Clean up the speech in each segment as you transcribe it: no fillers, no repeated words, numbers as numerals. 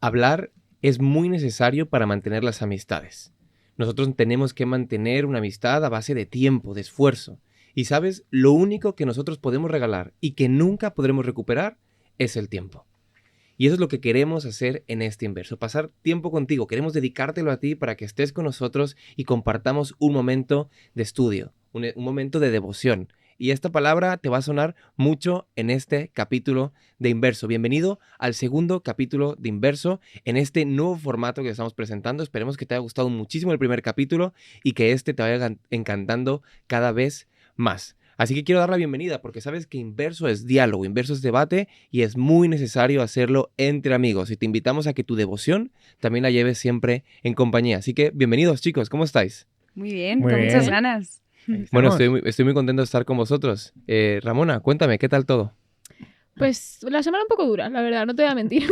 Hablar es muy necesario para mantener las amistades. Nosotros tenemos que mantener una amistad a base de tiempo, de esfuerzo. Y ¿sabes? Lo único que nosotros podemos regalar y que nunca podremos recuperar es el tiempo. Y eso es lo que queremos hacer en este Inverso, pasar tiempo contigo. Queremos dedicártelo a ti para que estés con nosotros y compartamos un momento de estudio, un momento de devoción. Y esta palabra te va a sonar mucho en este capítulo de Inverso. Bienvenido al segundo capítulo de Inverso en este nuevo formato que estamos presentando. Esperemos que te haya gustado muchísimo el primer capítulo y que este te vaya encantando cada vez más. Así que quiero dar la bienvenida porque sabes que Inverso es diálogo, Inverso es debate y es muy necesario hacerlo entre amigos. Y te invitamos a que tu devoción también la lleves siempre en compañía. Así que bienvenidos, chicos, ¿cómo estáis? Muy bien, Muy con bien. muchas ganas. Bueno, estoy muy contento de estar con vosotros. Ramona, cuéntame, ¿qué tal todo? Pues la semana un poco dura, la verdad, no te voy a mentir.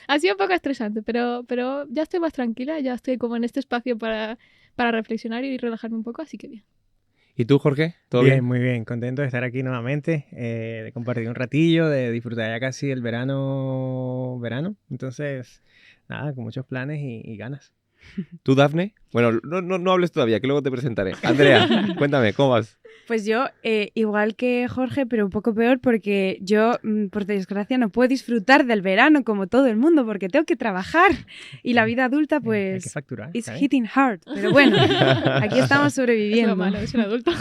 Ha sido un poco estresante, pero ya estoy más tranquila, ya estoy como en este espacio para reflexionar y relajarme un poco, así que bien. ¿Y tú, Jorge? ¿Todo bien? bien? Muy bien, contento de estar aquí nuevamente, de compartir un ratillo, de disfrutar ya casi el verano. Entonces, nada, con muchos planes y ganas. ¿Tú, Dafne? Bueno, no hables todavía, que luego te presentaré. Andrea, cuéntame, ¿cómo vas? Pues yo, igual que Jorge, pero un poco peor porque yo, por desgracia, no puedo disfrutar del verano como todo el mundo porque tengo que trabajar y la vida adulta, Hay que pues, facturar. it's ¿sabes? hitting hard. Pero bueno, aquí estamos Es lo sobreviviendo. malo de ser adulto.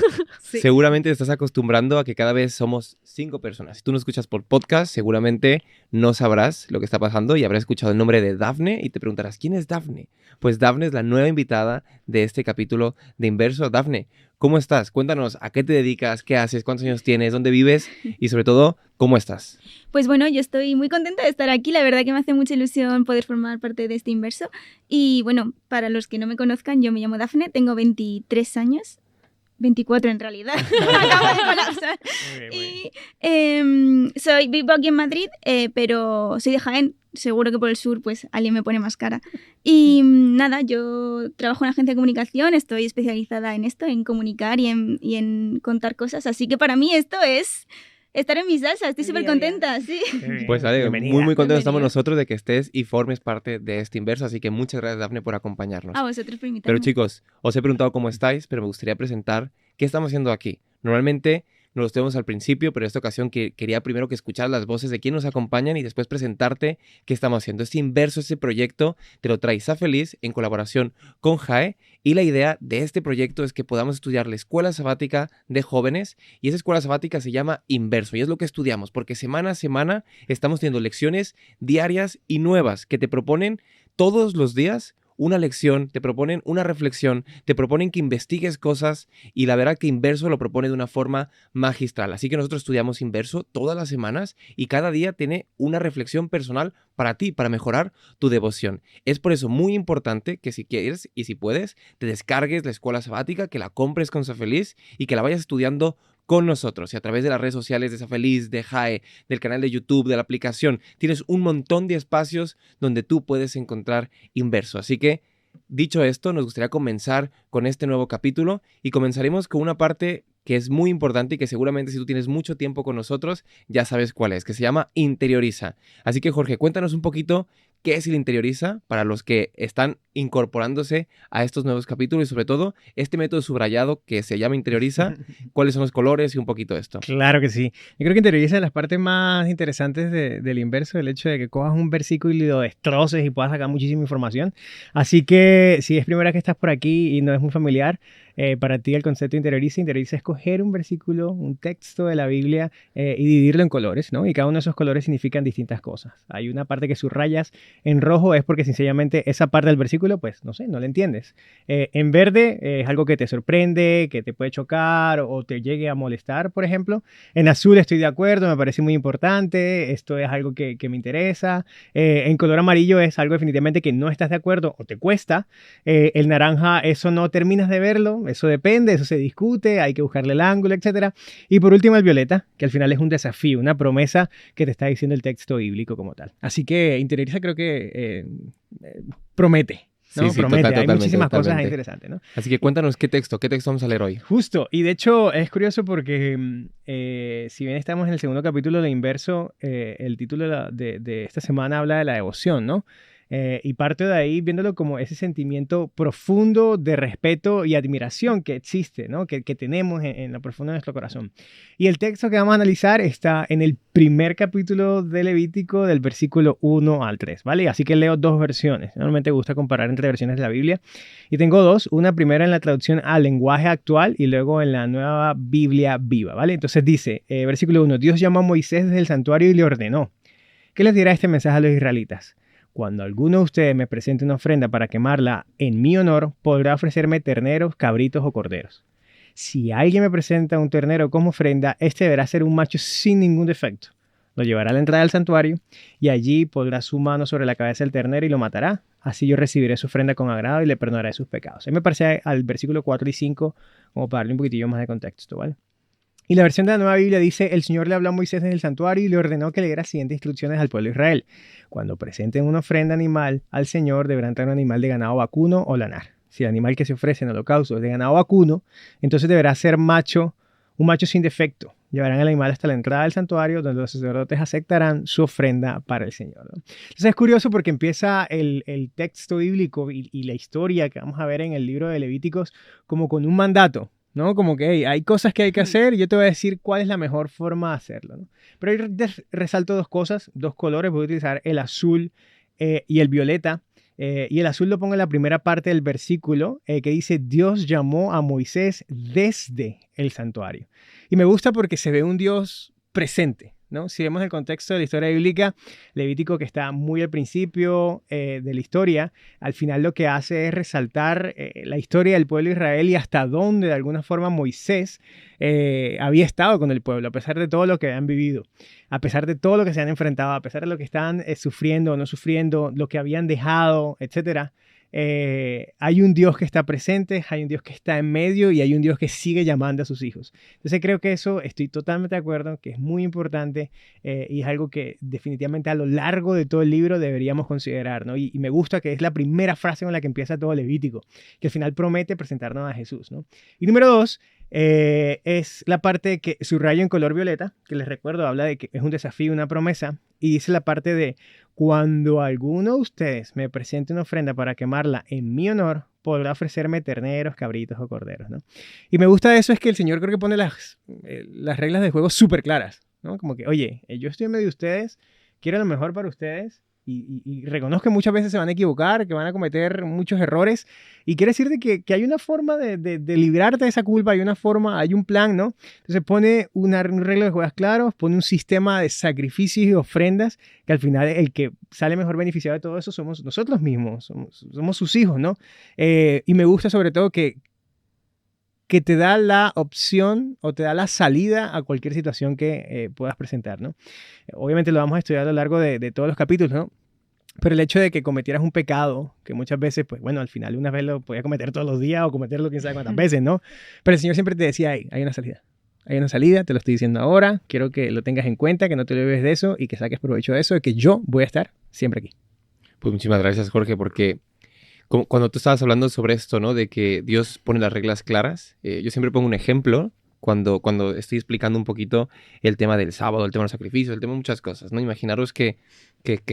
Sí. Seguramente te estás acostumbrando a que cada vez somos 5 personas. Si tú no escuchas por podcast, seguramente no sabrás lo que está pasando y habrás escuchado el nombre de Dafne y te preguntarás, ¿quién es Dafne? Pues Dafne es la nueva invitada de este capítulo de Inverso. Dafne, ¿cómo estás? Cuéntanos, ¿a qué te dedicas? ¿Qué haces? ¿Cuántos años tienes? ¿Dónde vives? Y sobre todo, ¿cómo estás? Pues bueno, yo estoy muy contenta de estar aquí, la verdad que me hace mucha ilusión poder formar parte de este Inverso. Y bueno, para los que no me conozcan, yo me llamo Dafne, tengo 23 años, 24 en realidad, acabo de colapsar. Muy bien. Y vivo aquí en Madrid, pero soy de Jaén, seguro que por el sur pues alguien me pone más cara. Y nada, yo trabajo en agencia de comunicación, estoy especializada en esto, en comunicar y en contar cosas, así que para mí esto es estar en mi salsa, estoy El súper día a día. contenta, sí. Muy bien, Pues Ale, bienvenida. muy contentos estamos Bienvenida. nosotros de que estés y formes parte de este Inverso, así que muchas gracias, Dafne, por acompañarnos. A vosotros por invitarme. Pero chicos, os he preguntado cómo estáis, pero me gustaría presentar qué estamos haciendo aquí. Normalmente nos los tenemos al principio, pero en esta ocasión quería primero que escucharas las voces de quienes nos acompañan y después presentarte qué estamos haciendo. Este Inverso, este proyecto, te lo trae Sa Feliz en colaboración con JAE y la idea de este proyecto es que podamos estudiar la escuela sabática de jóvenes y esa escuela sabática se llama Inverso y es lo que estudiamos porque semana a semana estamos teniendo lecciones diarias y nuevas que te proponen todos los días una lección, te proponen una reflexión, te proponen que investigues cosas y la verdad que Inverso lo propone de una forma magistral. Así que nosotros estudiamos Inverso todas las semanas y cada día tiene una reflexión personal para ti, para mejorar tu devoción. Es por eso muy importante que si quieres y si puedes, te descargues la escuela sabática, que la compres con Sa Feliz y que la vayas estudiando con nosotros y a través de las redes sociales de Sa Feliz, de JAE, del canal de YouTube, de la aplicación. Tienes un montón de espacios donde tú puedes encontrar Inverso. Así que, dicho esto, nos gustaría comenzar con este nuevo capítulo y comenzaremos con una parte que es muy importante y que seguramente si tú tienes mucho tiempo con nosotros ya sabes cuál es, que se llama Interioriza. Así que Jorge, cuéntanos un poquito qué es el Interioriza para los que están incorporándose a estos nuevos capítulos y sobre todo este método subrayado que se llama Interioriza, cuáles son los colores y un poquito esto. Claro que sí. Yo creo que interioriza las partes más interesantes del Inverso, el hecho de que cojas un versículo y lo destroces y puedas sacar muchísima información. Así que si es primera vez que estás por aquí y no es muy familiar, para ti el concepto interioriza es coger un versículo, un texto de la Biblia y dividirlo en colores, ¿no? Y cada uno de esos colores significan distintas cosas. Hay una parte que subrayas en rojo, es porque sencillamente esa parte del versículo, pues, no sé, no la entiendes. En verde es algo que te sorprende, que te puede chocar o te llegue a molestar, por ejemplo. En azul estoy de acuerdo, me parece muy importante, esto es algo que me interesa. En color amarillo es algo definitivamente que no estás de acuerdo o te cuesta. El naranja, eso no terminas de verlo, eso depende, eso se discute, hay que buscarle el ángulo, etc. Y por último el violeta, que al final es un desafío, una promesa que te está diciendo el texto bíblico como tal. Así que interioriza creo que promete. ¿no? Sí, Promete, hay totalmente, muchísimas cosas totalmente. interesantes, ¿no? Así que cuéntanos qué texto vamos a leer hoy. Justo, y de hecho es curioso porque si bien estamos en el segundo capítulo de Inverso, el título de esta semana habla de la devoción, ¿no? Y parto de ahí viéndolo como ese sentimiento profundo de respeto y admiración que existe, ¿no? que tenemos en lo profundo de nuestro corazón. Y el texto que vamos a analizar está en el primer capítulo de Levítico, del versículo 1 al 3, ¿vale? Así que leo dos versiones. Normalmente me gusta comparar entre versiones de la Biblia. Y tengo dos, una primera en la traducción al lenguaje actual y luego en la nueva Biblia viva, ¿vale? Entonces dice, versículo 1, Dios llamó a Moisés desde el santuario y le ordenó, ¿qué les dirá este mensaje a los israelitas? Cuando alguno de ustedes me presente una ofrenda para quemarla en mi honor, podrá ofrecerme terneros, cabritos o corderos. Si alguien me presenta un ternero como ofrenda, este deberá ser un macho sin ningún defecto. Lo llevará a la entrada del santuario y allí pondrá su mano sobre la cabeza del ternero y lo matará. Así yo recibiré su ofrenda con agrado y le perdonaré sus pecados. A mí me parece al versículo 4 y 5 como para darle un poquitillo más de contexto, ¿vale? Y la versión de la Nueva Biblia dice, el Señor le habló a Moisés en el santuario y le ordenó que le diera las siguientes instrucciones al pueblo de Israel. Cuando presenten una ofrenda animal al Señor, deberán traer un animal de ganado vacuno o lanar. Si el animal que se ofrece en holocausto es de ganado vacuno, entonces deberá ser un macho sin defecto. Llevarán el animal hasta la entrada del santuario, donde los sacerdotes aceptarán su ofrenda para el Señor, ¿no? Entonces es curioso porque empieza el texto bíblico y la historia que vamos a ver en el libro de Levíticos como con un mandato, ¿no? Como que hey, hay cosas que hay que hacer y yo te voy a decir cuál es la mejor forma de hacerlo, ¿no? Pero ahí resalto dos cosas, dos colores. Voy a utilizar el azul y el violeta. Y el azul lo pongo en la primera parte del versículo que dice, Dios llamó a Moisés desde el santuario. Y me gusta porque se ve un Dios presente, ¿no? Si vemos el contexto de la historia bíblica, Levítico, que está muy al principio de la historia, al final lo que hace es resaltar la historia del pueblo de Israel y hasta dónde de alguna forma Moisés había estado con el pueblo, a pesar de todo lo que habían vivido, a pesar de todo lo que se han enfrentado, a pesar de lo que estaban sufriendo o no sufriendo, lo que habían dejado, etcétera. Hay un Dios que está presente, hay un Dios que está en medio y hay un Dios que sigue llamando a sus hijos. Entonces creo que eso estoy totalmente de acuerdo, que es muy importante y es algo que definitivamente a lo largo de todo el libro deberíamos considerar, ¿no? Y me gusta que es la primera frase con la que empieza todo Levítico, que al final promete presentarnos a Jesús, ¿no? Y número 2, es la parte que subrayo en color violeta, que les recuerdo, habla de que es un desafío, una promesa, y dice la parte de cuando alguno de ustedes me presente una ofrenda para quemarla en mi honor, podrá ofrecerme terneros, cabritos o corderos, ¿no? Y me gusta de eso es que el Señor creo que pone las reglas de juego súper claras, ¿no? Como que, oye, yo estoy en medio de ustedes, quiero lo mejor para ustedes, y reconozco que muchas veces se van a equivocar, que van a cometer muchos errores, y quiere decir que hay una forma de librarte de esa culpa, hay una forma, hay un plan, ¿no? Entonces pone un regla de juegos claros, pone un sistema de sacrificios y ofrendas, que al final el que sale mejor beneficiado de todo eso somos nosotros mismos, somos sus hijos, ¿no? Y me gusta sobre todo que te da la opción o te da la salida a cualquier situación que puedas presentar, ¿no? Obviamente lo vamos a estudiar a lo largo de todos los capítulos, ¿no? Pero el hecho de que cometieras un pecado, que muchas veces, pues bueno, al final una vez lo podías cometer todos los días o cometerlo quién sabe cuántas veces, ¿no? Pero el Señor siempre te decía, hay una salida. Hay una salida, te lo estoy diciendo ahora, quiero que lo tengas en cuenta, que no te olvides de eso y que saques provecho de eso, de que yo voy a estar siempre aquí. Pues muchísimas gracias, Jorge, porque cuando tú estabas hablando sobre esto, ¿no? De que Dios pone las reglas claras, yo siempre pongo un ejemplo cuando estoy explicando un poquito el tema del sábado, el tema de los sacrificios, el tema de muchas cosas, ¿no? Imaginaros que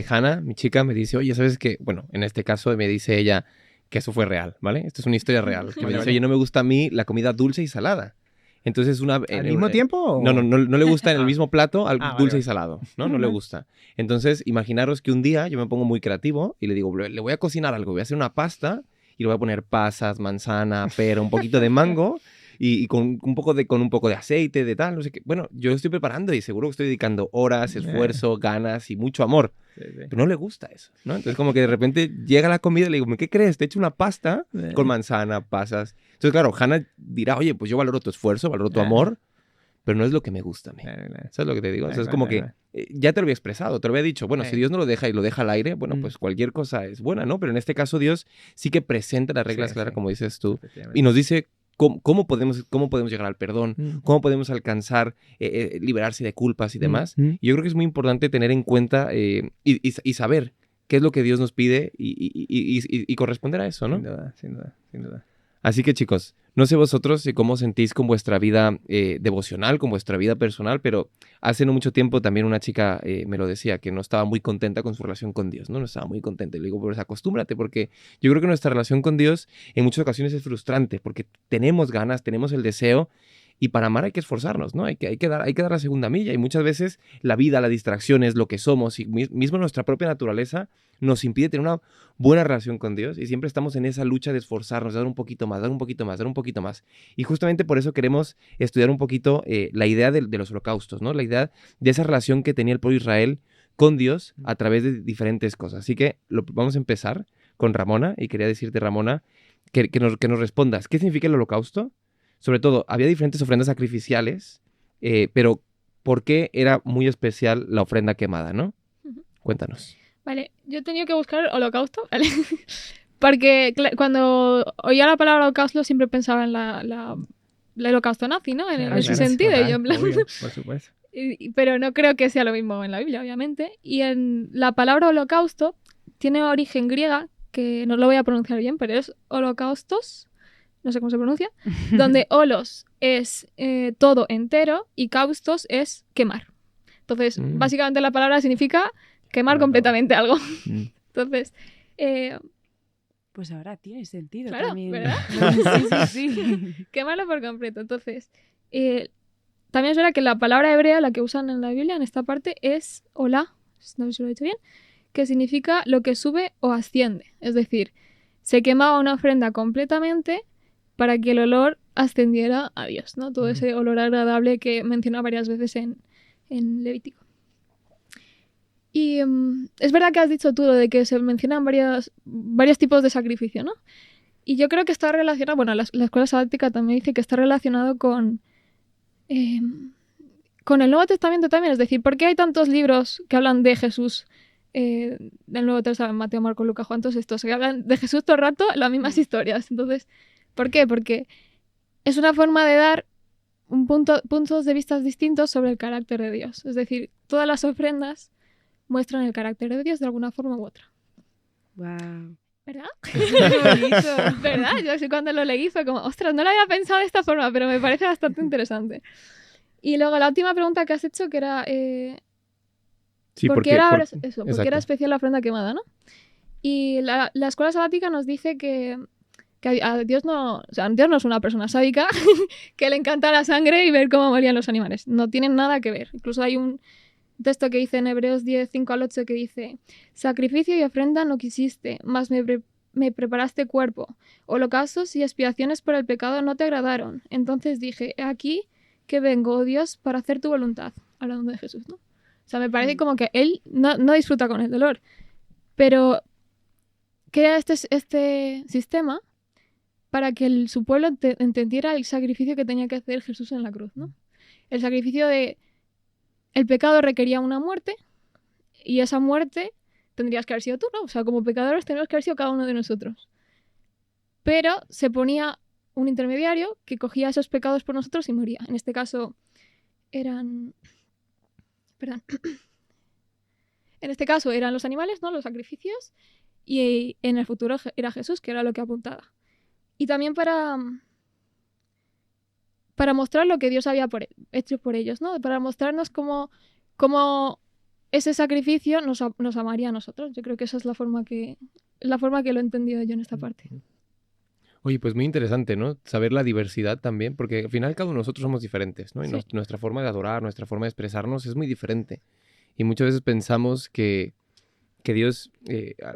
Hannah, mi chica, me dice, oye, ¿sabes qué? Bueno, en este caso me dice ella que eso fue real, ¿vale? Esto es una historia real. Que me dice, oye, no me gusta a mí la comida dulce y salada. Entonces ¿Al mismo tiempo? No le gusta en el mismo plato dulce vale. y salado, ¿no? No le gusta. Entonces, imaginaros que un día yo me pongo muy creativo y le digo, le voy a cocinar algo, voy a hacer una pasta y le voy a poner pasas, manzana, pera, un poquito de mango y con un poco de aceite, de tal, no sé qué. Bueno, yo estoy preparando y seguro que estoy dedicando horas, esfuerzo, ganas y mucho amor. Sí. Pero no le gusta eso, ¿no? Entonces como que de repente llega la comida y le digo, ¿qué crees? Te he hecho una pasta con manzana, pasas. Entonces claro, Hannah dirá, oye, pues yo valoro tu esfuerzo, valoro tu amor, pero no es lo que me gusta a mí. ¿Sabes lo que te digo? Entonces es como que ya te lo había expresado, te lo había dicho. Bueno, si Dios no lo deja y lo deja al aire, bueno, pues cualquier cosa es buena, ¿no? Pero en este caso Dios sí que presenta las reglas claras, como dices tú, y nos dice cómo podemos llegar al perdón, cómo podemos alcanzar, liberarse de culpas y demás. Y yo creo que es muy importante tener en cuenta y saber qué es lo que Dios nos pide y corresponder a eso, ¿no? Sin duda. Así que chicos, No sé vosotros cómo sentís con vuestra vida devocional, con vuestra vida personal, pero hace no mucho tiempo también una chica me lo decía, que no estaba muy contenta con su relación con Dios, ¿no? No estaba muy contenta. Y le digo, pues acostúmbrate, porque yo creo que nuestra relación con Dios en muchas ocasiones es frustrante, porque tenemos ganas, tenemos el deseo, y para amar hay que esforzarnos, ¿no? Hay que dar la segunda milla, y muchas veces la vida, las distracciones, lo que somos, y mismo nuestra propia naturaleza nos impide tener una buena relación con Dios, y siempre estamos en esa lucha de esforzarnos, de dar un poquito más, dar un poquito más, dar un poquito más. Y justamente por eso queremos estudiar un poquito la idea de los holocaustos, ¿no? La idea de esa relación que tenía el pueblo de Israel con Dios a través de diferentes cosas. Así que vamos a empezar con Ramona, y quería decirte, Ramona, que nos respondas, ¿qué significa el holocausto? Sobre todo, había diferentes ofrendas sacrificiales, pero ¿por qué era muy especial la ofrenda quemada, no? Cuéntanos. Vale, yo he tenido que buscar holocausto, ¿vale? Porque cuando oía la palabra holocausto siempre pensaba en el holocausto nazi, ¿no? En ese sentido. Total, Yo en plan... obvio, por supuesto. Pero no creo que sea lo mismo en la Biblia, obviamente. Y en la palabra holocausto tiene origen griega, que no lo voy a pronunciar bien, pero es holocaustos, no sé cómo se pronuncia, donde holos es todo entero y kaustos es quemar. Entonces, básicamente la palabra significa quemar completamente algo. Entonces, pues ahora tiene sentido claro, también. ¿verdad? Sí. Quemarlo por completo. Entonces, también es verdad que la palabra hebrea, la que usan en la Biblia, en esta parte, es hola, no sé si lo he dicho bien, que significa lo que sube o asciende. Es decir, se quemaba una ofrenda completamente para que el olor ascendiera a Dios, ¿no? Todo ese olor agradable que menciona varias veces en Levítico. Y es verdad que has dicho tú lo de que se mencionan varios tipos de sacrificio, ¿no? Y yo creo que está relacionado, bueno, la escuela sabática también dice que está relacionado con el Nuevo Testamento también. Es decir, ¿por qué hay tantos libros que hablan de Jesús del Nuevo Testamento? Mateo, Marcos, Lucas, Juan, todos estos, que hablan de Jesús todo el rato, las mismas historias. Entonces, ¿por qué? Porque es una forma de dar puntos de vista distintos sobre el carácter de Dios. Es decir, todas las ofrendas muestran el carácter de Dios de alguna forma u otra. Wow. ¿Verdad? Qué bonito. ¿Verdad? Yo sí, cuando lo leí fue como, ostras, no lo había pensado de esta forma, pero me parece bastante interesante. Y luego la última pregunta que has hecho, que era... Sí, ¿por qué era exacto. especial la ofrenda quemada, no? Y la escuela sabática nos dice que a Dios no... O sea, Dios no es una persona sádica que le encanta la sangre y ver cómo morían los animales. No tienen nada que ver. Incluso hay un texto que dice en Hebreos 10, 5 al 8 que dice: sacrificio y ofrenda no quisiste, mas me preparaste cuerpo. Holocaustos y expiaciones por el pecado no te agradaron. Entonces dije, he aquí que vengo, oh Dios, para hacer tu voluntad. Hablando de Jesús, ¿no? O sea, me parece como que él no disfruta con el dolor. Pero crea este sistema para que su pueblo entendiera el sacrificio que tenía que hacer Jesús en la cruz, ¿no? El sacrificio de... El pecado requería una muerte, y esa muerte tendrías que haber sido tú, ¿no? O sea, como pecadores tenemos que haber sido cada uno de nosotros. Pero se ponía un intermediario que cogía esos pecados por nosotros y moría. En este caso eran... Perdón. En este caso eran los animales, ¿no? Los sacrificios. Y en el futuro era Jesús, que era lo que apuntaba. Y también para mostrar lo que Dios había hecho por ellos, ¿no? Para mostrarnos cómo ese sacrificio nos amaría a nosotros. Yo creo que esa es la forma que lo he entendido yo en esta parte. Oye, pues muy interesante, ¿no? Saber la diversidad también, porque al final cada uno de nosotros somos diferentes, ¿no? Y Sí. nuestra forma de adorar, nuestra forma de expresarnos es muy diferente. Y muchas veces pensamos que Dios,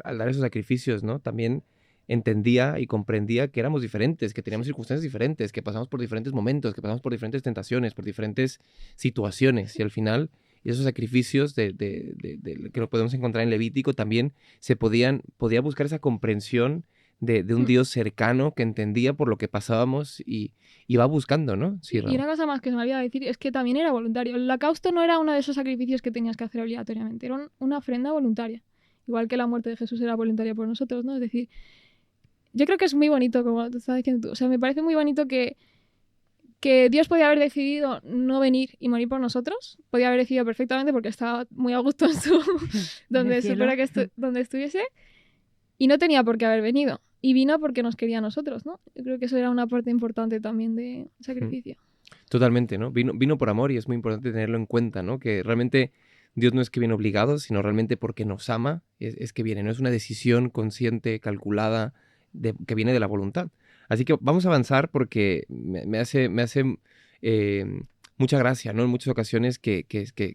al dar esos sacrificios, ¿no? También entendía y comprendía que éramos diferentes, que teníamos circunstancias diferentes, que pasamos por diferentes momentos, que pasamos por diferentes tentaciones, por diferentes situaciones. Y al final, esos sacrificios que lo podemos encontrar en Levítico también podía buscar esa comprensión de un Dios cercano que entendía por lo que pasábamos y va buscando, ¿no? Sí, y una cosa más que se me olvidaba decir es que también era voluntario. El holocausto no era uno de esos sacrificios que tenías que hacer obligatoriamente, era una ofrenda voluntaria. Igual que la muerte de Jesús era voluntaria por nosotros, ¿no? Es decir, yo creo que es muy bonito, como te estaba diciendo tú. O sea, me parece muy bonito que Dios podía haber decidido no venir y morir por nosotros. Podía haber decidido perfectamente porque estaba muy a gusto en donde se fuera donde estuviese. Y no tenía por qué haber venido. y vino porque nos quería a nosotros, ¿no? Yo creo que eso era una parte importante también de sacrificio. Totalmente, ¿no? Vino por amor y es muy importante tenerlo en cuenta, ¿no? Que realmente Dios no es que viene obligado, sino realmente porque nos ama, es que viene, no es una decisión consciente, calculada, que viene de la voluntad. Así que vamos a avanzar porque me hace mucha gracia, ¿no? En muchas ocasiones que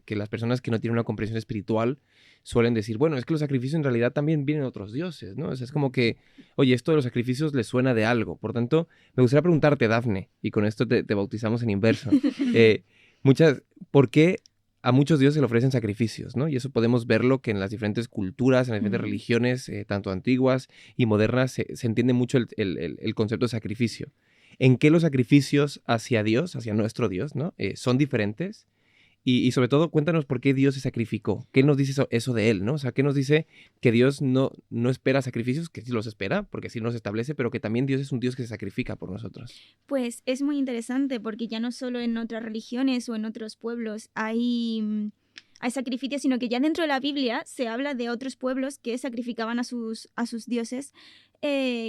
las personas que no tienen una comprensión espiritual suelen decir, bueno, es que los sacrificios en realidad también vienen de otros dioses, ¿no? O sea, es como que, oye, esto de los sacrificios les suena de algo. Por tanto, me gustaría preguntarte, Dafne, y con esto te bautizamos en inverso, ¿por qué a muchos dioses se le ofrecen sacrificios, ¿no? Y eso podemos verlo que en las diferentes culturas, en las diferentes religiones, tanto antiguas y modernas, se entiende mucho el concepto de sacrificio. ¿En qué los sacrificios hacia Dios, hacia nuestro Dios, ¿no? Son diferentes? Y sobre todo, cuéntanos por qué Dios se sacrificó. ¿Qué nos dice eso de Él, ¿no? O sea, ¿qué nos dice que Dios no espera sacrificios? Que sí los espera, porque sí nos establece, pero que también Dios es un Dios que se sacrifica por nosotros. Pues es muy interesante porque ya no solo en otras religiones o en otros pueblos hay sacrificios, sino que ya dentro de la Biblia se habla de otros pueblos que sacrificaban a sus dioses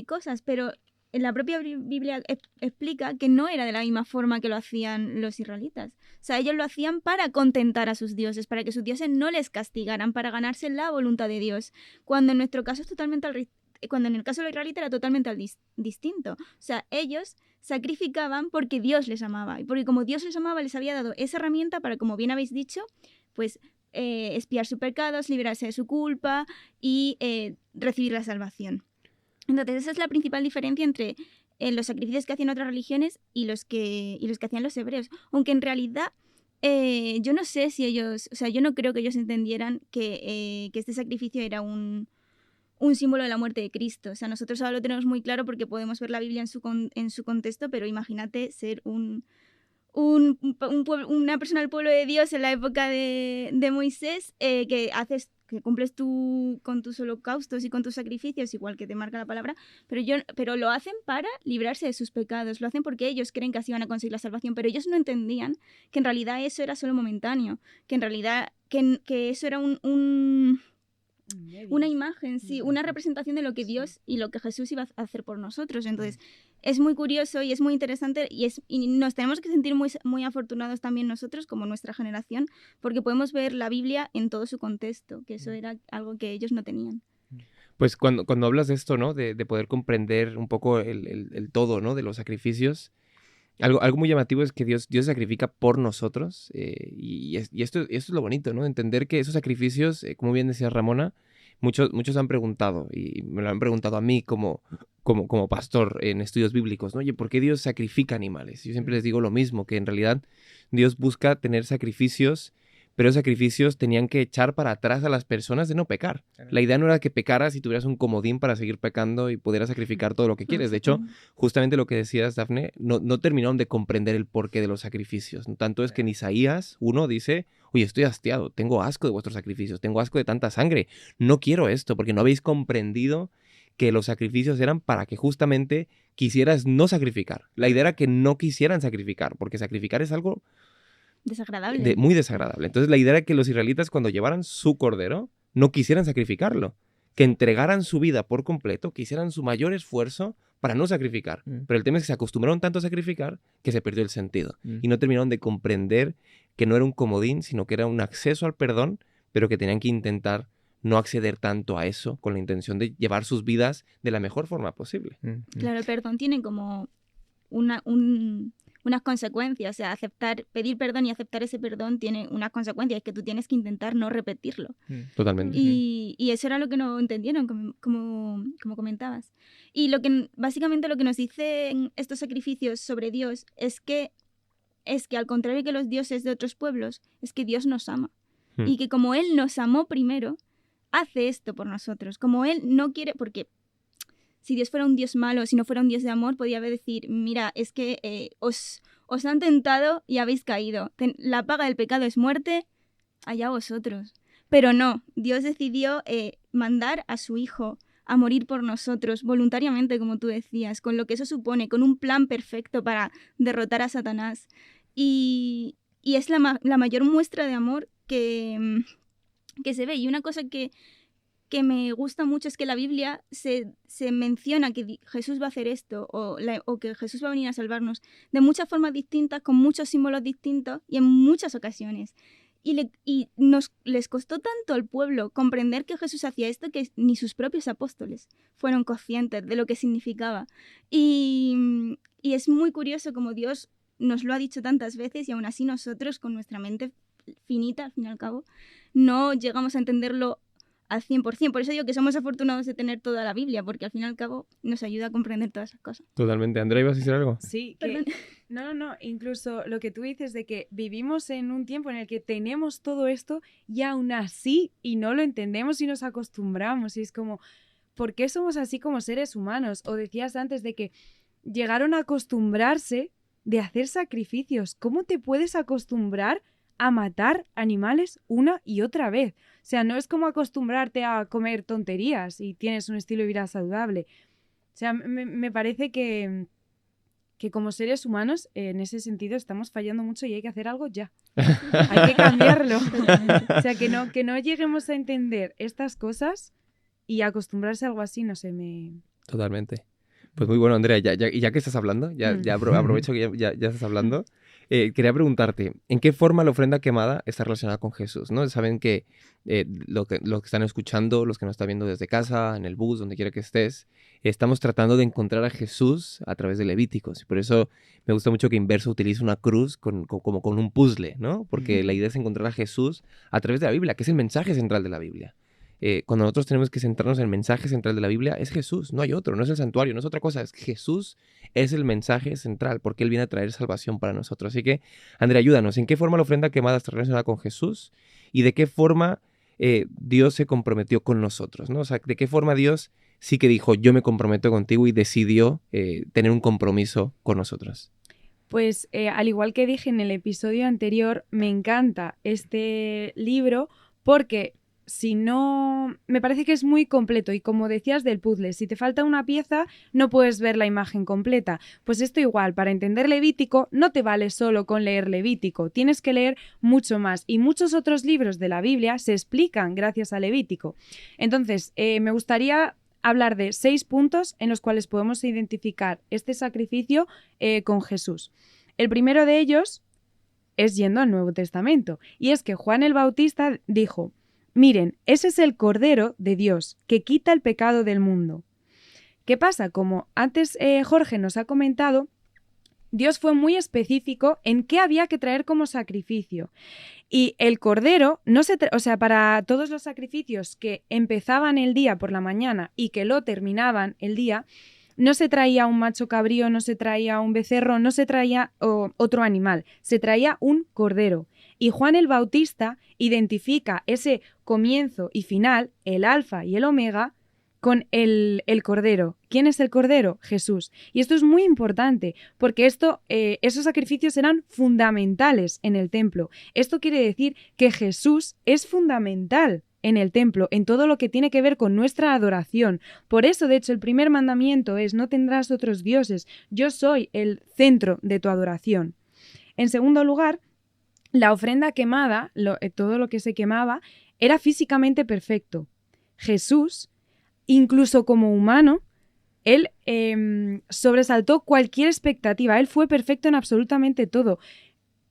cosas, pero en la propia Biblia explica que no era de la misma forma que lo hacían los israelitas. O sea, ellos lo hacían para contentar a sus dioses, para que sus dioses no les castigaran, para ganarse la voluntad de Dios. Cuando en nuestro caso es cuando en el caso de los israelitas era totalmente distinto. O sea, ellos sacrificaban porque Dios les amaba. Y porque como Dios les amaba, les había dado esa herramienta para, como bien habéis dicho, pues expiar sus pecados, librarse de su culpa y recibir la salvación. Entonces, esa es la principal diferencia entre los sacrificios que hacían otras religiones y los que hacían los hebreos. Aunque en realidad yo no sé si ellos, o sea, yo no creo que ellos entendieran que este sacrificio era un símbolo de la muerte de Cristo. O sea, nosotros ahora lo tenemos muy claro porque podemos ver la Biblia en su contexto, pero imagínate ser una persona del pueblo de Dios en la época de Moisés que cumples con tus holocaustos y con tus sacrificios, igual que te marca la palabra, pero lo hacen para librarse de sus pecados, lo hacen porque ellos creen que así van a conseguir la salvación, pero ellos no entendían que en realidad eso era solo momentáneo, que en realidad que eso era una imagen, sí, una representación de lo que Dios y lo que Jesús iba a hacer por nosotros. Entonces, es muy curioso y es muy interesante y nos tenemos que sentir muy, muy afortunados también nosotros, como nuestra generación, porque podemos ver la Biblia en todo su contexto, que eso era algo que ellos no tenían. Pues cuando hablas de esto, ¿no? De poder comprender un poco el todo, ¿no? De los sacrificios, algo muy llamativo es que Dios se sacrifica por nosotros y esto es lo bonito, ¿no? Entender que esos sacrificios, como bien decía Ramona, muchos han preguntado y me lo han preguntado a mí como pastor en estudios bíblicos, ¿no? Oye, ¿por qué Dios sacrifica animales? Yo siempre les digo lo mismo, que en realidad Dios busca tener sacrificios, pero esos sacrificios tenían que echar para atrás a las personas de no pecar. La idea no era que pecaras y tuvieras un comodín para seguir pecando y pudieras sacrificar todo lo que quieres. De hecho, justamente lo que decías, Dafne, no terminaron de comprender el porqué de los sacrificios. Tanto es que en Isaías 1 dice, oye, estoy hastiado, tengo asco de vuestros sacrificios, tengo asco de tanta sangre, no quiero esto porque no habéis comprendido que los sacrificios eran para que justamente quisieras no sacrificar. La idea era que no quisieran sacrificar, porque sacrificar es algo desagradable. Muy desagradable. Entonces la idea era que los israelitas cuando llevaran su cordero no quisieran sacrificarlo, que entregaran su vida por completo, que hicieran su mayor esfuerzo para no sacrificar. Pero el tema es que se acostumbraron tanto a sacrificar que se perdió el sentido y no terminaron de comprender que no era un comodín, sino que era un acceso al perdón, pero que tenían que intentar no acceder tanto a eso con la intención de llevar sus vidas de la mejor forma posible. Claro, el perdón tiene como unas consecuencias, o sea, pedir perdón y aceptar ese perdón tiene unas consecuencias, es que tú tienes que intentar no repetirlo. Totalmente. Y eso era lo que no entendieron, como comentabas. Y básicamente lo que nos dicen estos sacrificios sobre Dios es que al contrario que los dioses de otros pueblos, es que Dios nos ama. Y que como Él nos amó primero, hace esto por nosotros. Como Él no quiere, porque si Dios fuera un Dios malo, si no fuera un Dios de amor, podía decir, mira, es que os han tentado y habéis caído. La paga del pecado es muerte, allá vosotros. Pero no, Dios decidió mandar a su Hijo a morir por nosotros, voluntariamente, como tú decías, con lo que eso supone, con un plan perfecto para derrotar a Satanás. Y es la mayor muestra de amor que se ve. Y una cosa que que me gusta mucho es que la Biblia se menciona que Jesús va a hacer esto o que Jesús va a venir a salvarnos de muchas formas distintas, con muchos símbolos distintos y en muchas ocasiones. Y les costó tanto al pueblo comprender que Jesús hacía esto que ni sus propios apóstoles fueron conscientes de lo que significaba. Y es muy curioso como Dios nos lo ha dicho tantas veces y aún así nosotros, con nuestra mente finita, al fin y al cabo, no llegamos a entenderlo al 100%. Por eso digo que somos afortunados de tener toda la Biblia, porque al fin y al cabo nos ayuda a comprender todas esas cosas. Totalmente. Andrea, ¿ibas a decir algo? Sí, Perdón. No, incluso lo que tú dices de que vivimos en un tiempo en el que tenemos todo esto y aún así y no lo entendemos y nos acostumbramos y es como, ¿por qué somos así como seres humanos? O decías antes de que llegaron a acostumbrarse de hacer sacrificios. ¿Cómo te puedes acostumbrar a matar animales una y otra vez? O sea, no es como acostumbrarte a comer tonterías y tienes un estilo de vida saludable. O sea, me parece que como seres humanos, en ese sentido, estamos fallando mucho y hay que hacer algo ya. Hay que cambiarlo. O sea, que no lleguemos a entender estas cosas y acostumbrarse a algo así, no sé, Totalmente. Pues muy bueno, Andrea, ya que estás hablando, ya aprovecho que ya estás hablando, quería preguntarte, ¿en qué forma la ofrenda quemada está relacionada con Jesús? ¿No? Saben que lo que están escuchando, los que nos están viendo desde casa, en el bus, donde quiera que estés, estamos tratando de encontrar a Jesús a través de Levíticos. Y por eso me gusta mucho que Inverso utilice una cruz como con un puzzle, ¿no? Porque la idea es encontrar a Jesús a través de la Biblia, que es el mensaje central de la Biblia. Cuando nosotros tenemos que centrarnos en el mensaje central de la Biblia, es Jesús, no hay otro, no es el santuario, no es otra cosa, es Jesús es el mensaje central, porque Él viene a traer salvación para nosotros. Así que, Andrea, ayúdanos, ¿en qué forma la ofrenda quemada está relacionada con Jesús? ¿Y de qué forma Dios se comprometió con nosotros, ¿no? O sea, ¿de qué forma Dios sí que dijo, yo me comprometo contigo y decidió tener un compromiso con nosotros? Pues al igual que dije en el episodio anterior, me encanta este libro porque si no, me parece que es muy completo y como decías del puzzle, si te falta una pieza no puedes ver la imagen completa. Pues esto igual, para entender Levítico no te vale solo con leer Levítico, tienes que leer mucho más y muchos otros libros de la Biblia se explican gracias a Levítico. Entonces, me gustaría hablar de 6 puntos en los cuales podemos identificar este sacrificio con Jesús. El primero de ellos es yendo al Nuevo Testamento y es que Juan el Bautista dijo: miren, ese es el Cordero de Dios, que quita el pecado del mundo. ¿Qué pasa? Como antes Jorge nos ha comentado, Dios fue muy específico en qué había que traer como sacrificio. Y el Cordero, para todos los sacrificios que empezaban el día por la mañana y que lo terminaban el día, no se traía un macho cabrío, no se traía un becerro, no se traía otro animal, se traía un cordero. Y Juan el Bautista identifica ese comienzo y final, el alfa y el omega, con el cordero. ¿Quién es el cordero? Jesús. Y esto es muy importante porque esos sacrificios eran fundamentales en el templo. Esto quiere decir que Jesús es fundamental en el templo, en todo lo que tiene que ver con nuestra adoración. Por eso, de hecho, el primer mandamiento es: no tendrás otros dioses, yo soy el centro de tu adoración. En segundo lugar, la ofrenda quemada, todo lo que se quemaba, era físicamente perfecto. Jesús, incluso como humano, él sobresaltó cualquier expectativa, él fue perfecto en absolutamente todo.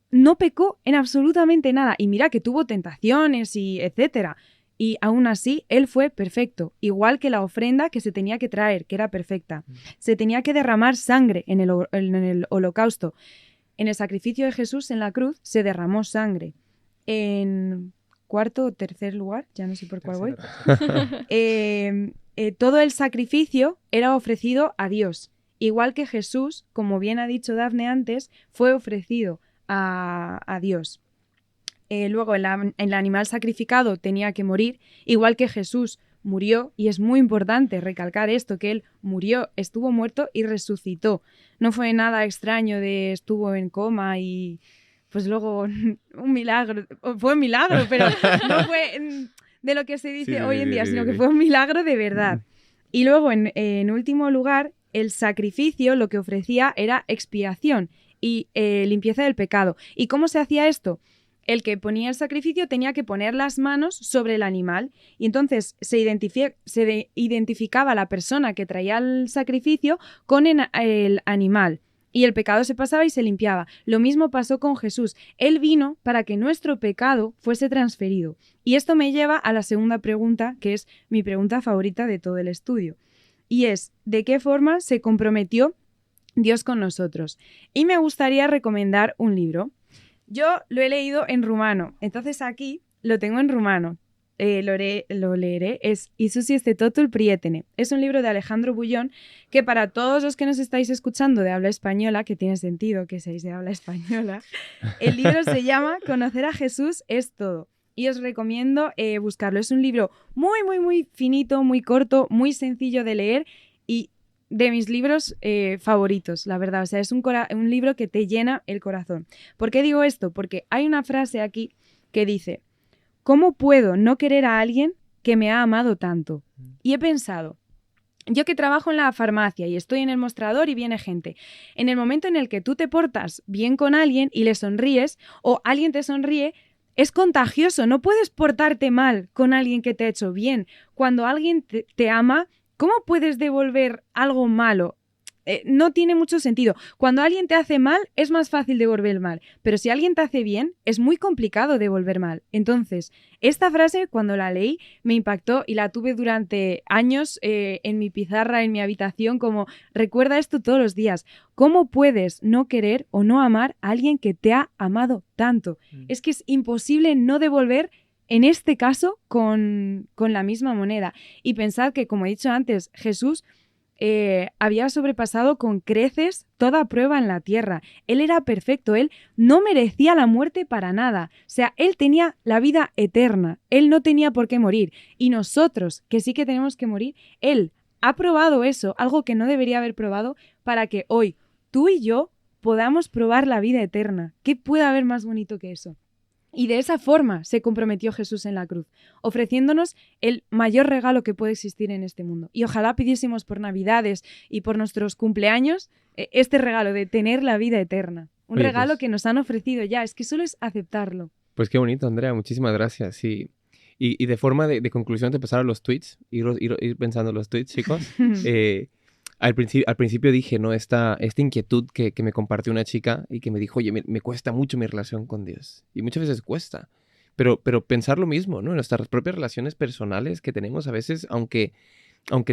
No pecó en absolutamente nada, y mira que tuvo tentaciones y etcétera. Y aún así, él fue perfecto, igual que la ofrenda que se tenía que traer, que era perfecta. Se tenía que derramar sangre en el holocausto. En el sacrificio de Jesús en la cruz se derramó sangre. En cuarto o tercer lugar, ya no sé por cuál voy, todo el sacrificio era ofrecido a Dios. Igual que Jesús, como bien ha dicho Dafne antes, fue ofrecido a Dios. Luego el animal sacrificado tenía que morir, igual que Jesús murió, y es muy importante recalcar esto, que él murió, estuvo muerto y resucitó. No fue nada extraño de estuvo en coma y pues luego un milagro, fue un milagro, pero no fue de lo que se dice hoy en día, sino que fue un milagro de verdad. Y luego en último lugar, el sacrificio lo que ofrecía era expiación y limpieza del pecado. ¿Y cómo se hacía esto? el que ponía el sacrificio tenía que poner las manos sobre el animal y entonces se identificaba la persona que traía el sacrificio con el animal. Y el pecado se pasaba y se limpiaba. Lo mismo pasó con Jesús. Él vino para que nuestro pecado fuese transferido. Y esto me lleva a la segunda pregunta, que es mi pregunta favorita de todo el estudio. Y es, ¿de qué forma se comprometió Dios con nosotros? Y me gustaría recomendar un libro. Yo lo he leído en rumano. Entonces aquí lo tengo en rumano. Lo leeré, es Isusi este totul prietene. Es un libro de Alejandro Bullón que para todos los que nos estáis escuchando de habla española, que tiene sentido que seáis de habla española, el libro se llama Conocer a Jesús es todo. Y os recomiendo buscarlo. Es un libro muy, muy, muy finito, muy corto, muy sencillo de leer y de mis libros favoritos, la verdad. O sea, es un libro que te llena el corazón. ¿Por qué digo esto? Porque hay una frase aquí que dice: ¿cómo puedo no querer a alguien que me ha amado tanto? Y he pensado, yo que trabajo en la farmacia y estoy en el mostrador y viene gente, en el momento en el que tú te portas bien con alguien y le sonríes o alguien te sonríe, es contagioso. No puedes portarte mal con alguien que te ha hecho bien. Cuando alguien te ama, ¿cómo puedes devolver algo malo? No tiene mucho sentido. Cuando alguien te hace mal, es más fácil devolver mal. Pero si alguien te hace bien, es muy complicado devolver mal. Entonces, esta frase, cuando la leí, me impactó y la tuve durante años en mi pizarra, en mi habitación, como recuerda esto todos los días. ¿Cómo puedes no querer o no amar a alguien que te ha amado tanto? Es que es imposible no devolver, en este caso, con la misma moneda. Y pensad que, como he dicho antes, Jesús había sobrepasado con creces toda prueba en la tierra. Él era perfecto, él no merecía la muerte para nada. O sea, él tenía la vida eterna, él no tenía por qué morir. Y nosotros, que sí que tenemos que morir, él ha probado eso, algo que no debería haber probado, para que hoy tú y yo podamos probar la vida eterna. ¿Qué puede haber más bonito que eso? Y de esa forma se comprometió Jesús en la cruz, ofreciéndonos el mayor regalo que puede existir en este mundo. Y ojalá pidiésemos por Navidades y por nuestros cumpleaños este regalo de tener la vida eterna. Un regalo que nos han ofrecido ya, es que solo es aceptarlo. Pues qué bonito, Andrea, muchísimas gracias. Y de forma de conclusión, de pasar a los tweets, ir pensando los tweets, chicos. Al principio dije, ¿no? Esta inquietud que me compartió una chica y que me dijo, oye, me cuesta mucho mi relación con Dios. Y muchas veces cuesta. Pero pensar lo mismo, ¿no? En nuestras propias relaciones personales que tenemos a veces, aunque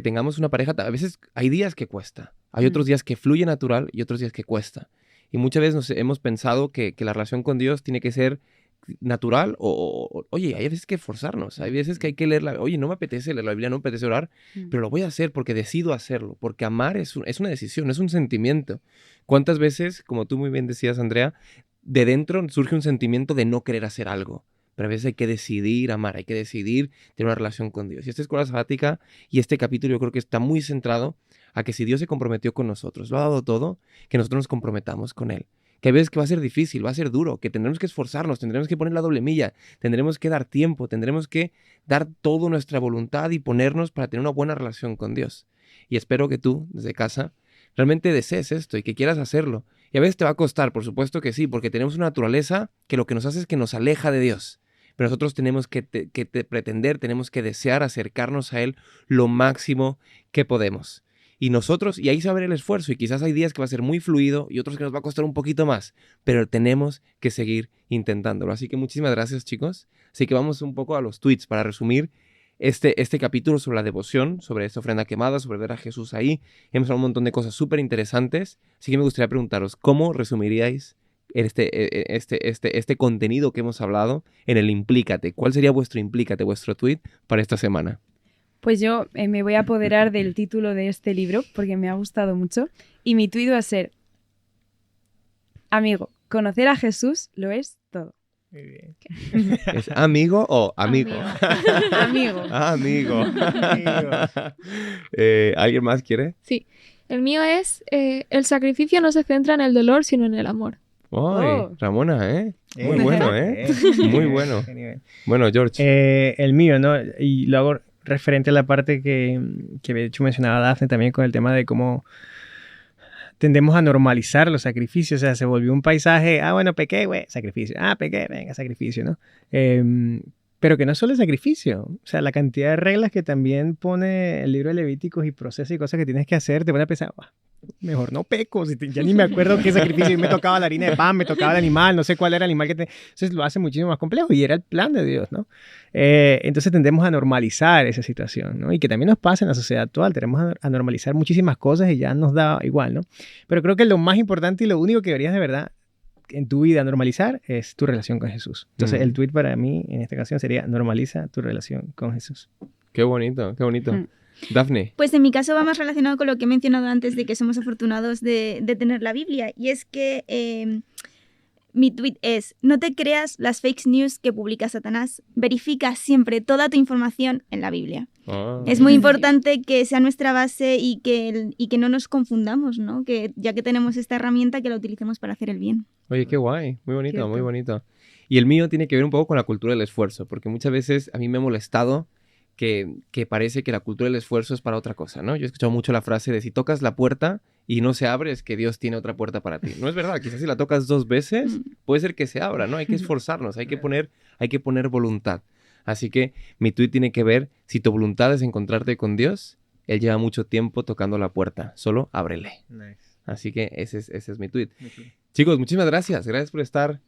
tengamos una pareja, a veces hay días que cuesta. Hay otros días que fluye natural y otros días que cuesta. Y muchas veces nos hemos pensado que la relación con Dios tiene que ser natural oye, hay veces que forzarnos, hay veces que hay que leerla, oye, no me apetece leer la Biblia, no me apetece orar, pero lo voy a hacer porque decido hacerlo, porque amar es una decisión, es un sentimiento. ¿Cuántas veces, como tú muy bien decías, Andrea, de dentro surge un sentimiento de no querer hacer algo? Pero a veces hay que decidir amar, hay que decidir tener una relación con Dios. Y esta escuela sabática y este capítulo yo creo que está muy centrado a que si Dios se comprometió con nosotros, lo ha dado todo, que nosotros nos comprometamos con Él. Que a veces que va a ser difícil, va a ser duro, que tendremos que esforzarnos, tendremos que poner la doble milla, tendremos que dar tiempo, tendremos que dar toda nuestra voluntad y ponernos para tener una buena relación con Dios. Y espero que tú, desde casa, realmente desees esto y que quieras hacerlo. Y a veces te va a costar, por supuesto que sí, porque tenemos una naturaleza que lo que nos hace es que nos aleja de Dios. Pero nosotros tenemos que pretender, tenemos que desear acercarnos a Él lo máximo que podemos. Y nosotros, y ahí se va a ver el esfuerzo, y quizás hay días que va a ser muy fluido y otros que nos va a costar un poquito más, pero tenemos que seguir intentándolo. Así que muchísimas gracias, chicos. Así que vamos un poco a los tweets para resumir este capítulo sobre la devoción, sobre esta ofrenda quemada, sobre ver a Jesús ahí. Hemos hablado un montón de cosas súper interesantes, así que me gustaría preguntaros, ¿cómo resumiríais este contenido que hemos hablado en el Implícate? ¿Cuál sería vuestro Implícate, vuestro tweet para esta semana? Pues yo me voy a apoderar del título de este libro porque me ha gustado mucho y mi tuit va a ser: amigo, conocer a Jesús lo es todo. Muy bien. ¿Es amigo o amigo? Amigo. Amigo. ¿Alguien más quiere? Sí. El mío es, el sacrificio no se centra en el dolor, sino en el amor. ¡Ay, Ramona, ¿eh? Muy bueno, ¿eh? Muy bueno. Bueno, George. El mío, ¿no? Y lo hago referente a la parte que de hecho mencionaba Dafne también con el tema de cómo tendemos a normalizar los sacrificios, o sea, se volvió un paisaje, bueno, pequé, güey, sacrificio, pequé, venga, sacrificio, ¿no? Pero que no es solo el sacrificio, o sea, la cantidad de reglas que también pone el libro de Levíticos y procesos y cosas que tienes que hacer, te pone a pensar, mejor no peco, ya ni me acuerdo qué sacrificio, y me tocaba la harina de pan, me tocaba el animal, no sé cuál era el animal Entonces lo hace muchísimo más complejo y era el plan de Dios, ¿no? Entonces tendemos a normalizar esa situación, ¿no? Y que también nos pasa en la sociedad actual, tenemos a normalizar muchísimas cosas y ya nos da igual, ¿no? Pero creo que lo más importante y lo único que deberías de verdad en tu vida normalizar es tu relación con Jesús. Entonces el tweet para mí en esta ocasión sería: normaliza tu relación con Jesús. Qué bonito, qué bonito. Dafne. Pues en mi caso va más relacionado con lo que he mencionado antes de que somos afortunados de tener la Biblia. Y es que mi tweet es: no te creas las fake news que publica Satanás. Verifica siempre toda tu información en la Biblia. Es muy importante que sea nuestra base y que no nos confundamos, ¿no? Que ya que tenemos esta herramienta, que la utilicemos para hacer el bien. Oye, qué guay. Muy bonito, Cierto. muy bonito. Y el mío tiene que ver un poco con la cultura del esfuerzo, porque muchas veces a mí me ha molestado que parece que la cultura del esfuerzo es para otra cosa, ¿no? Yo he escuchado mucho la frase de: si tocas la puerta y no se abre, es que Dios tiene otra puerta para ti. No es verdad, quizás si la tocas 2 veces, puede ser que se abra, ¿no? Hay que esforzarnos, hay que poner voluntad. Así que mi tweet tiene que ver: si tu voluntad es encontrarte con Dios, Él lleva mucho tiempo tocando la puerta, solo ábrele. Nice. Así que ese es mi tweet. Chicos, muchísimas gracias. Gracias por estar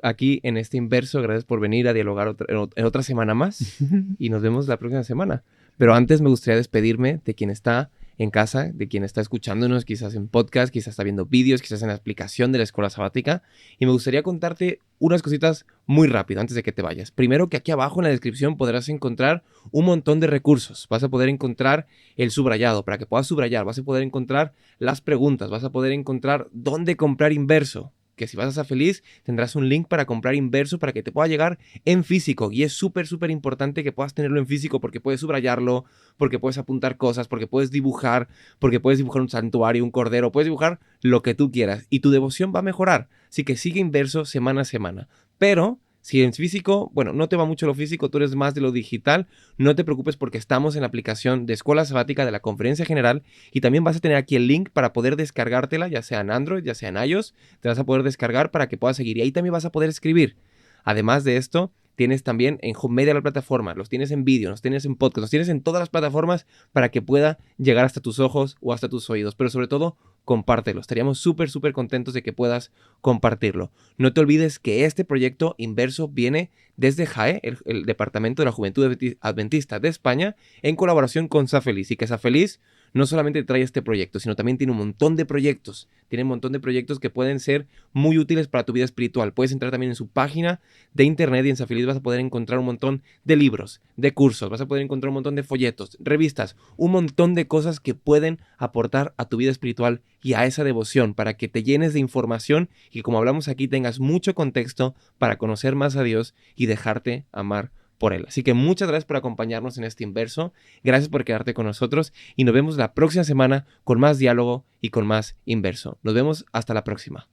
aquí en este Inverso. Gracias por venir a dialogar en otra semana más. Y nos vemos la próxima semana. Pero antes me gustaría despedirme de quien está en casa, de quien está escuchándonos, quizás en podcast, quizás está viendo vídeos, quizás en la aplicación de la Escuela Sabática. Y me gustaría contarte unas cositas muy rápido antes de que te vayas. Primero, que aquí abajo en la descripción podrás encontrar un montón de recursos. Vas a poder encontrar el subrayado para que puedas subrayar. Vas a poder encontrar las preguntas. Vas a poder encontrar dónde comprar Inverso. Que si vas a Sa Feliz tendrás un link para comprar Inverso para que te pueda llegar en físico. Y es súper, súper importante que puedas tenerlo en físico, porque puedes subrayarlo, porque puedes apuntar cosas, porque puedes dibujar un santuario, un cordero, puedes dibujar lo que tú quieras y tu devoción va a mejorar. Así que sigue Inverso semana a semana. Pero si en físico, bueno, no te va mucho lo físico, tú eres más de lo digital, no te preocupes, porque estamos en la aplicación de Escuela Sabática de la Conferencia General y también vas a tener aquí el link para poder descargártela, ya sea en Android, ya sea en iOS, te vas a poder descargar para que puedas seguir y ahí también vas a poder escribir. Además de esto, tienes también en Home Media la plataforma, los tienes en vídeo, los tienes en podcast, los tienes en todas las plataformas para que pueda llegar hasta tus ojos o hasta tus oídos, pero sobre todo, compártelo. Estaríamos súper, súper contentos de que puedas compartirlo. No te olvides que este proyecto Inverso viene desde JAE, el Departamento de la Juventud Adventista de España, en colaboración con Sa Feliz, y que Sa Feliz no solamente trae este proyecto, sino también tiene un montón de proyectos. Tiene un montón de proyectos que pueden ser muy útiles para tu vida espiritual. Puedes entrar también en su página de internet y en Sa Feliz vas a poder encontrar un montón de libros, de cursos, vas a poder encontrar un montón de folletos, revistas, un montón de cosas que pueden aportar a tu vida espiritual y a esa devoción, para que te llenes de información y, como hablamos aquí, tengas mucho contexto para conocer más a Dios y dejarte amar por Él. Así que muchas gracias por acompañarnos en este Inverso, gracias por quedarte con nosotros y nos vemos la próxima semana con más diálogo y con más Inverso. Nos vemos hasta la próxima.